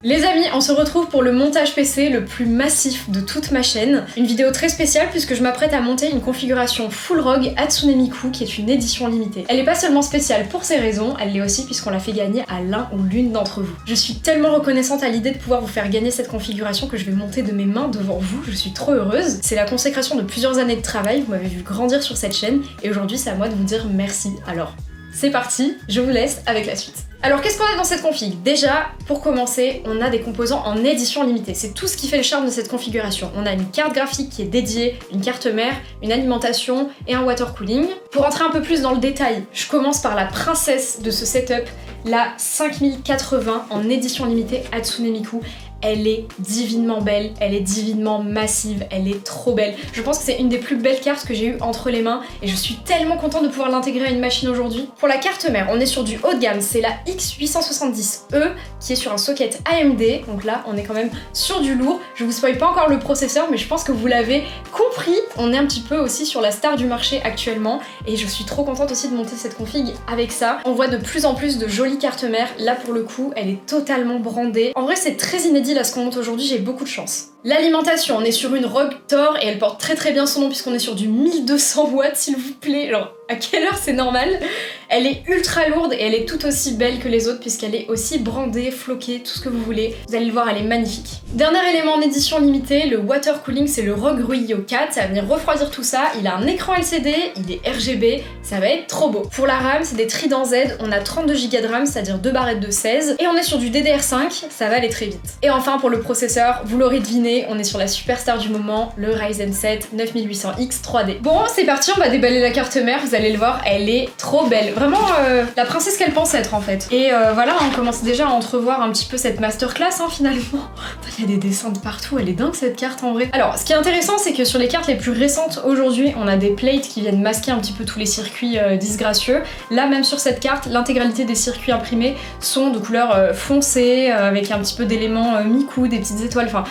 Les amis, on se retrouve pour le montage PC le plus massif de toute ma chaîne. Une vidéo très spéciale puisque je m'apprête à monter une configuration full ROG Hatsune Miku qui est une édition limitée. Elle est pas seulement spéciale pour ces raisons, elle l'est aussi puisqu'on l'a fait gagner à l'un ou l'une d'entre vous. Je suis tellement reconnaissante à l'idée de pouvoir vous faire gagner cette configuration que je vais monter de mes mains devant vous, je suis trop heureuse. C'est la consécration de plusieurs années de travail, vous m'avez vu grandir sur cette chaîne et aujourd'hui c'est à moi de vous dire merci. Alors, c'est parti, je vous laisse avec la suite. Alors qu'est-ce qu'on a dans cette config? Déjà, pour commencer, on a des composants en édition limitée. C'est tout ce qui fait le charme de cette configuration. On a une carte graphique qui est dédiée, une carte mère, une alimentation et un water cooling. Pour entrer un peu plus dans le détail, je commence par la princesse de ce setup, la 5080 en édition limitée Hatsune Miku. Elle est divinement belle, elle est divinement massive, elle est trop belle. Je pense que c'est une des plus belles cartes que j'ai eues entre les mains et je suis tellement contente de pouvoir l'intégrer à une machine aujourd'hui. Pour la carte mère, on est sur du haut de gamme, c'est la X870E qui est sur un socket AMD, donc là on est quand même sur du lourd. Je vous spoil pas encore le processeur mais je pense que vous l'avez compris. On est un petit peu aussi sur la star du marché actuellement et je suis trop contente aussi de monter cette config avec ça. On voit de plus en plus de jolies cartes mères, là pour le coup elle est totalement brandée. En vrai c'est très inédit à ce qu'on monte aujourd'hui, j'ai beaucoup de chance. L'alimentation, on est sur une ROG Thor et elle porte très bien son nom puisqu'on est sur du 1200 watts s'il vous plaît. Alors à quelle heure c'est normal? Elle est ultra lourde et elle est tout aussi belle que les autres puisqu'elle est aussi brandée, floquée, tout ce que vous voulez. Vous allez le voir, elle est magnifique. Dernier élément en édition limitée, le water cooling, c'est le ROG Ruyo 4, ça va venir refroidir tout ça. Il a un écran LCD, il est RGB, ça va être trop beau. Pour la RAM, c'est des Trident Z, on a 32 Go de RAM, c'est-à-dire 2 barrettes de 16 et on est sur du DDR5, ça va aller très vite. Et enfin pour le processeur, vous l'aurez deviné, on est sur la superstar du moment, le Ryzen 7 9800X 3D. Bon, c'est parti, on va déballer la carte mère, vous allez le voir, elle est trop belle. Vraiment la princesse qu'elle pense être en fait. Et voilà, on commence déjà à entrevoir un petit peu cette masterclass finalement. Il y a des dessins de partout, elle est dingue cette carte en vrai. Alors, ce qui est intéressant, c'est que sur les cartes les plus récentes aujourd'hui, on a des plates qui viennent masquer un petit peu tous les circuits disgracieux. Là, même sur cette carte, l'intégralité des circuits imprimés sont de couleur foncée, avec un petit peu d'éléments Miku, des petites étoiles, enfin...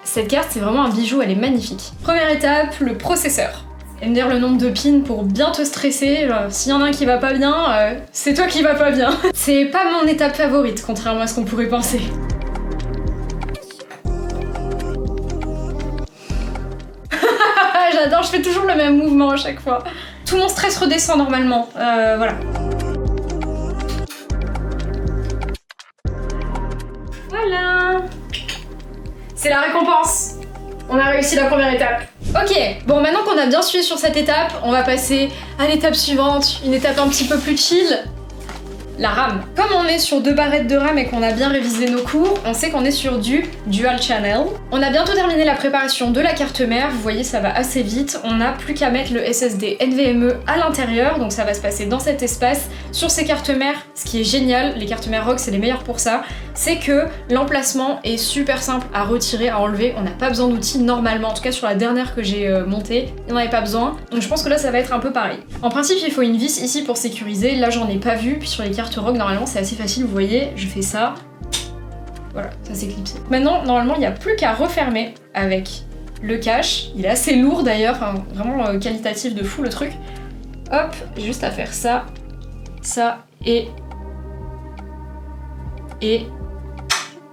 Cette carte, c'est vraiment un bijou, elle est magnifique. Première étape, le processeur. Et me dire le nombre de pins pour bien te stresser. S'il y en a un qui va pas bien, c'est toi qui va pas bien. C'est pas mon étape favorite, contrairement à ce qu'on pourrait penser. J'adore, je fais toujours le même mouvement à chaque fois. Tout mon stress redescend normalement, voilà. Voilà. C'est la récompense. On a réussi la première étape. Ok, bon maintenant qu'on a bien suivi sur cette étape, on va passer à l'étape suivante, une étape un petit peu plus chill. La RAM. Comme on est sur 2 barrettes de RAM et qu'on a bien révisé nos cours, on sait qu'on est sur du dual channel. On a bientôt terminé la préparation de la carte mère, vous voyez ça va assez vite. On n'a plus qu'à mettre le SSD NVMe à l'intérieur, donc ça va se passer dans cet espace. Sur ces cartes mères, ce qui est génial, les cartes mères ROG c'est les meilleures pour ça, c'est que l'emplacement est super simple à retirer, à enlever. On n'a pas besoin d'outils normalement, en tout cas sur la dernière que j'ai montée, il n'y en avait pas besoin. Donc je pense que là ça va être un peu pareil. En principe il faut une vis ici pour sécuriser, là j'en ai pas vu, puis sur les cartes ROG normalement c'est assez facile, vous voyez, je fais ça, voilà, ça s'est clipsé. Maintenant normalement il n'y a plus qu'à refermer avec le cache, il est assez lourd d'ailleurs, enfin, vraiment qualitatif de fou le truc. Hop, juste à faire ça, ça et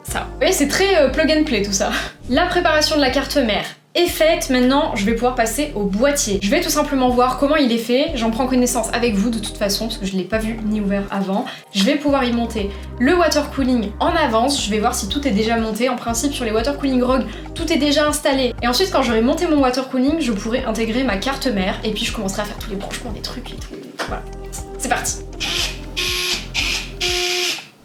ça. Vous voyez c'est très plug and play tout ça. La préparation de la carte mère est faite, maintenant je vais pouvoir passer au boîtier. Je vais tout simplement voir comment il est fait, j'en prends connaissance avec vous de toute façon parce que je l'ai pas vu ni ouvert avant. Je vais pouvoir y monter le water cooling en avance, je vais voir si tout est déjà monté. En principe sur les water cooling ROG, tout est déjà installé. Et ensuite quand j'aurai monté mon water cooling, je pourrai intégrer ma carte mère et puis je commencerai à faire tous les branchements des trucs et tout. Voilà, c'est parti.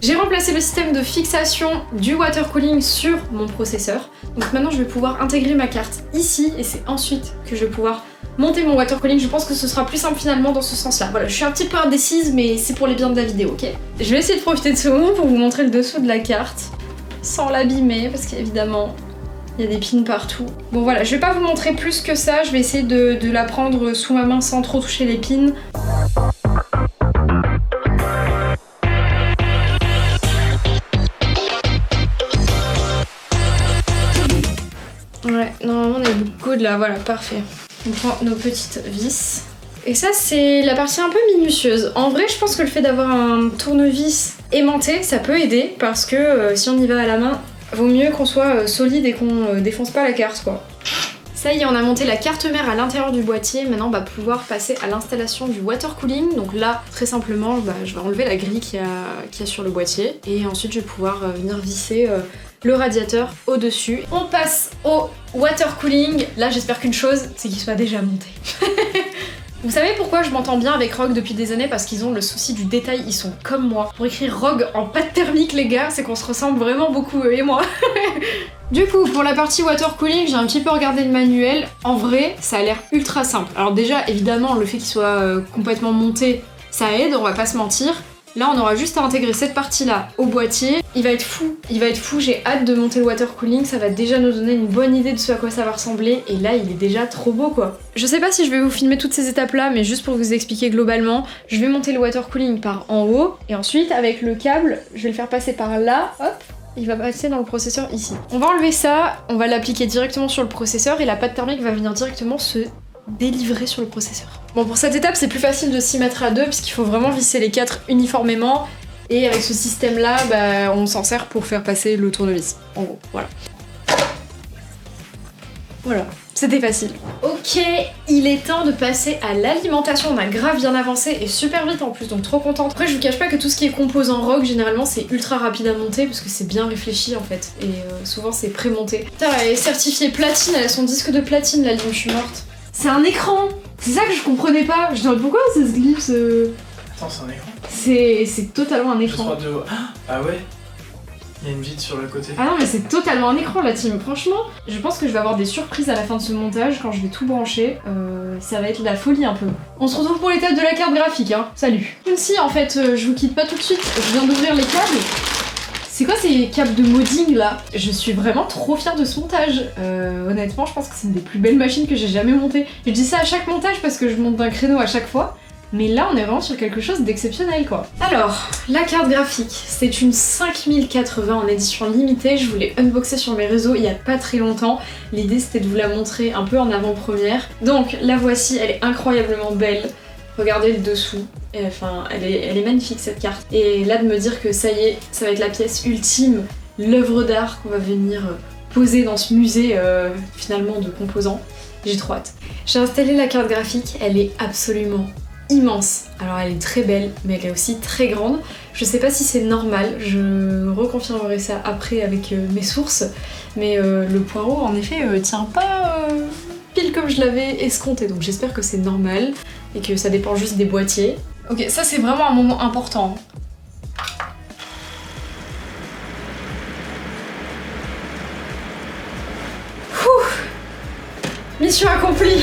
J'ai remplacé le système de fixation du water cooling sur mon processeur. Donc maintenant je vais pouvoir intégrer ma carte ici et c'est ensuite que je vais pouvoir monter mon water cooling. Je pense que ce sera plus simple finalement dans ce sens-là. Voilà, je suis un petit peu indécise mais c'est pour les biens de la vidéo, ok? Je vais essayer de profiter de ce moment pour vous montrer le dessous de la carte sans l'abîmer parce qu'évidemment il y a des pins partout. Bon voilà, je vais pas vous montrer plus que ça, je vais essayer de la prendre sous ma main sans trop toucher les pins. Ouais, normalement on est good là, voilà, parfait. On prend nos petites vis. Et ça c'est la partie un peu minutieuse. En vrai je pense que le fait d'avoir un tournevis aimanté ça peut aider parce que si on y va à la main Vaut mieux qu'on soit solide et qu'on défonce pas la carte quoi. Ça y est, on a monté la carte mère à l'intérieur du boîtier, maintenant on va pouvoir passer à l'installation du water cooling. Donc là, très simplement, je vais enlever la grille qu'il y a sur le boîtier et ensuite je vais pouvoir venir visser le radiateur au-dessus. On passe au water cooling. Là, j'espère qu'une chose, c'est qu'il soit déjà monté. Vous savez pourquoi je m'entends bien avec Rogue depuis des années? Parce qu'ils ont le souci du détail, ils sont comme moi. Pour écrire Rogue en pâte thermique les gars, c'est qu'on se ressemble vraiment beaucoup eux et moi. Du coup, pour la partie water cooling, j'ai un petit peu regardé le manuel. En vrai, ça a l'air ultra simple. Alors déjà, évidemment, le fait qu'il soit complètement monté, ça aide, on va pas se mentir. Là, on aura juste à intégrer cette partie-là au boîtier. Il va être fou, j'ai hâte de monter le water cooling, ça va déjà nous donner une bonne idée de ce à quoi ça va ressembler, et là, il est déjà trop beau, quoi. Je sais pas si je vais vous filmer toutes ces étapes-là, mais juste pour vous expliquer globalement, je vais monter le water cooling par en haut, et ensuite, avec le câble, je vais le faire passer par là, hop, il va passer dans le processeur ici. On va enlever ça, on va l'appliquer directement sur le processeur, et la pâte thermique va venir directement se délivrer sur le processeur. Bon, pour cette étape, c'est plus facile de s'y mettre à deux puisqu'il faut vraiment visser les 4 uniformément et avec ce système-là, on s'en sert pour faire passer le tournevis. En gros, voilà. Voilà, c'était facile. Ok, il est temps de passer à l'alimentation. On a grave bien avancé et super vite en plus, donc trop contente. Après, je vous cache pas que tout ce qui est composant Rogue, généralement, c'est ultra rapide à monter parce que c'est bien réfléchi en fait. Et souvent, c'est pré-monté. Putain, elle est certifiée platine, elle a son disque de platine, la ligne, je suis morte. C'est un écran! C'est ça que je comprenais pas. Je disais pourquoi ça se glisse Attends, c'est un écran? C'est totalement un écran. Ah ouais? Il y a une vitre sur le côté. Ah non mais c'est totalement un écran la team. Franchement, je pense que je vais avoir des surprises à la fin de ce montage quand je vais tout brancher. Ça va être la folie un peu. On se retrouve pour l'étape de la carte graphique, hein. Salut! Même si en fait je vous quitte pas tout de suite, je viens d'ouvrir les câbles. C'est quoi ces câbles de modding là? Je suis vraiment trop fière de ce montage. Honnêtement, je pense que c'est une des plus belles machines que j'ai jamais montées. Je dis ça à chaque montage parce que je monte d'un créneau à chaque fois. Mais là, on est vraiment sur quelque chose d'exceptionnel quoi. Alors, la carte graphique, c'est une 5080 en édition limitée. Je vous l'ai unboxée sur mes réseaux il y a pas très longtemps. L'idée c'était de vous la montrer un peu en avant-première. Donc la voici, elle est incroyablement belle. Regardez le dessous, enfin elle est magnifique cette carte. Et là de me dire que ça y est, ça va être la pièce ultime, l'œuvre d'art qu'on va venir poser dans ce musée finalement de composants, j'ai trop hâte. J'ai installé la carte graphique, elle est absolument immense. Alors elle est très belle, mais elle est aussi très grande. Je sais pas si c'est normal, je reconfirmerai ça après avec mes sources, mais le poireau en effet tient pas pile comme je l'avais escompté, donc j'espère que c'est normal et que ça dépend juste des boîtiers. Ok, ça c'est vraiment un moment important. Ouh. Mission accomplie.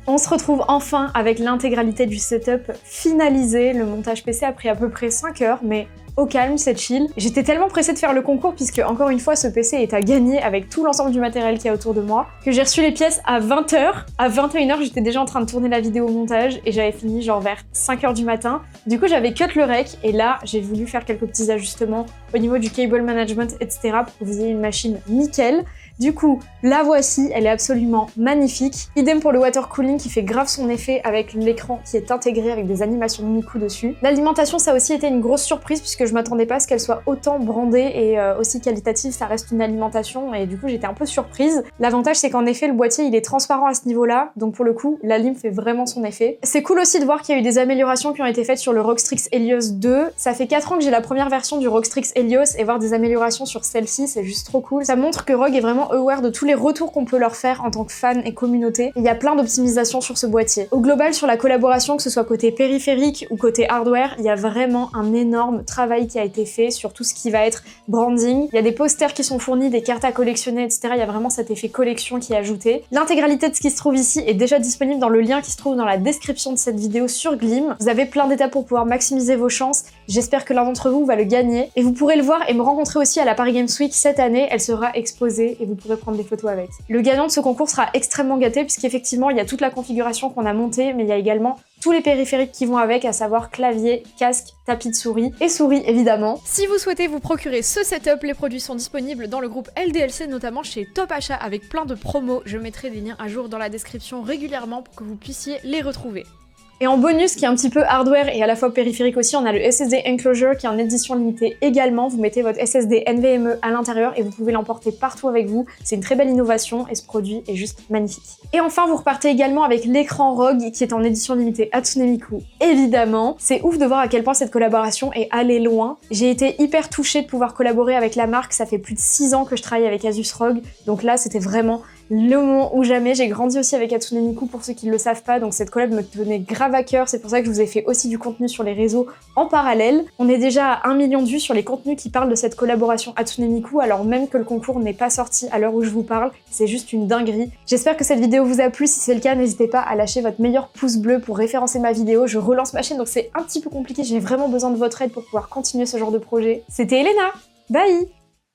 On se retrouve enfin avec l'intégralité du setup finalisé. Le montage PC a pris à peu près 5 heures, mais au calme, c'est chill. J'étais tellement pressée de faire le concours puisque, encore une fois, ce PC est à gagner avec tout l'ensemble du matériel qu'il y a autour de moi, que j'ai reçu les pièces à 20h. À 21h, j'étais déjà en train de tourner la vidéo montage et j'avais fini genre vers 5h du matin. Du coup, j'avais cut le rec et là, j'ai voulu faire quelques petits ajustements au niveau du cable management, etc. pour que vous ayez une machine nickel. Du coup, la voici, elle est absolument magnifique. Idem pour le water cooling qui fait grave son effet avec l'écran qui est intégré avec des animations de Miku dessus. L'alimentation, ça a aussi été une grosse surprise puisque je m'attendais pas à ce qu'elle soit autant brandée et aussi qualitative. Ça reste une alimentation et du coup, j'étais un peu surprise. L'avantage, c'est qu'en effet, le boîtier, il est transparent à ce niveau-là. Donc pour le coup, la lime fait vraiment son effet. C'est cool aussi de voir qu'il y a eu des améliorations qui ont été faites sur le ROG Strix Helios 2. Ça fait 4 ans que j'ai la première version du ROG Strix Helios et voir des améliorations sur celle-ci, c'est juste trop cool. Ça montre que ROG est vraiment aware de tous les retours qu'on peut leur faire en tant que fan et communauté. Il y a plein d'optimisations sur ce boîtier. Au global, sur la collaboration, que ce soit côté périphérique ou côté hardware, il y a vraiment un énorme travail qui a été fait sur tout ce qui va être branding. Il y a des posters qui sont fournis, des cartes à collectionner, etc. Il y a vraiment cet effet collection qui est ajouté. L'intégralité de ce qui se trouve ici est déjà disponible dans le lien qui se trouve dans la description de cette vidéo sur Gleam. Vous avez plein d'étapes pour pouvoir maximiser vos chances. J'espère que l'un d'entre vous va le gagner. Et vous pourrez le voir et me rencontrer aussi à la Paris Games Week cette année. Elle sera exposée et vous pourrez prendre des photos avec. Le gagnant de ce concours sera extrêmement gâté puisqu'effectivement il y a toute la configuration qu'on a montée, mais il y a également tous les périphériques qui vont avec, à savoir clavier, casque, tapis de souris et souris évidemment. Si vous souhaitez vous procurer ce setup, les produits sont disponibles dans le groupe LDLC, notamment chez Top Achat avec plein de promos. Je mettrai des liens à jour dans la description régulièrement pour que vous puissiez les retrouver. Et en bonus, qui est un petit peu hardware et à la fois périphérique aussi, on a le SSD Enclosure qui est en édition limitée également. Vous mettez votre SSD NVMe à l'intérieur et vous pouvez l'emporter partout avec vous. C'est une très belle innovation et ce produit est juste magnifique. Et enfin, vous repartez également avec l'écran ROG qui est en édition limitée Hatsune Miku. Évidemment, c'est ouf de voir à quel point cette collaboration est allée loin. J'ai été hyper touchée de pouvoir collaborer avec la marque. Ça fait plus de 6 ans que je travaille avec Asus ROG. Donc là, c'était vraiment le moment ou jamais. J'ai grandi aussi avec Hatsune Miku pour ceux qui ne le savent pas, donc cette collab me tenait grave à cœur, c'est pour ça que je vous ai fait aussi du contenu sur les réseaux en parallèle. On est déjà à 1 million de vues sur les contenus qui parlent de cette collaboration Hatsune Miku, alors même que le concours n'est pas sorti à l'heure où je vous parle, c'est juste une dinguerie. J'espère que cette vidéo vous a plu, si c'est le cas, n'hésitez pas à lâcher votre meilleur pouce bleu pour référencer ma vidéo. Je relance ma chaîne, donc c'est un petit peu compliqué, j'ai vraiment besoin de votre aide pour pouvoir continuer ce genre de projet. C'était Elena, bye!